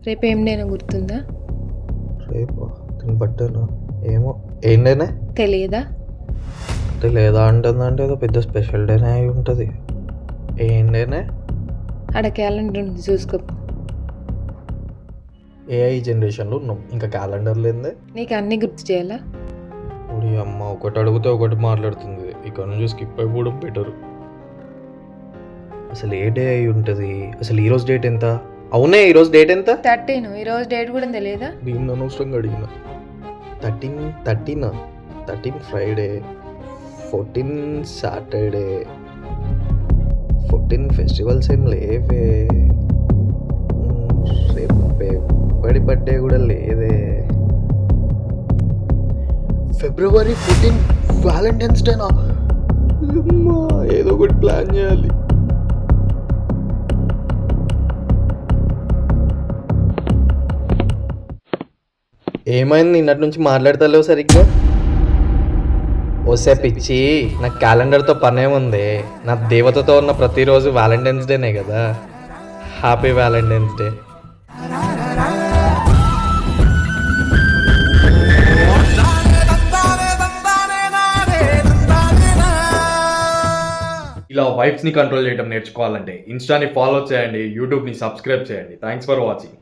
రేపు ఏం డేనో గుర్తుందా? రేపు దీన్ని బట్టేనా ఏమో ఏం డేనే తెలియదా? అంటే లేదా అంటుందంటే ఏదో పెద్ద స్పెషల్ డేనే అయి ఉంటుంది. ఏం డేనే? ఆడ క్యాలెండర్ ఉంది, చూసుకో. ఏఐ జనరేషన్లో ఉన్నాం, ఇంకా క్యాలెండర్ లేదే. నీకు అన్నీ గుర్తు చేయాలా? ఇప్పుడు అమ్మ ఒకటి అడిగితే ఒకటి మాట్లాడుతుంది, ఇక్కడ నుంచి స్కిప్ అయిపోవడం బెటర్. అసలు ఏ డే అయి ఉంటుంది? అసలు ఈరోజు డేట్ ఎంత? అవునే ఈరోజు డేట్ ఎంత? 13. ఈరోజు డేట్ కూడా తెలియదా? దీన్ని అనవసరంగా అడిగిన. 13 ఫ్రైడే, 14 సాటర్డే, 14 ఫెస్టివల్స్ ఏం లేవే. రేపు ఎప్పటి బర్త్డే కూడా లేదే. ఫిబ్రవరి 14 వ్యాలంటైన్స్ డేనా? ఏదో ఒకటి ప్లాన్ చేయాలి. ఏమైంది? నిన్నటి నుంచి మాట్లాడతలేవు సరిగ్గా. ఓసే పిచ్చి, నాకు క్యాలెండర్తో పనేముంది? నా దేవతతో ఉన్న ప్రతిరోజు వ్యాలంటైన్స్ డేనే కదా. Happy Valentine's day. ఇలా వైబ్స్ని కంట్రోల్ చేయడం నేర్చుకోవాలంటే ఇన్స్టాని ఫాలో చేయండి, యూట్యూబ్ని సబ్స్క్రైబ్ చేయండి. Thanks for watching.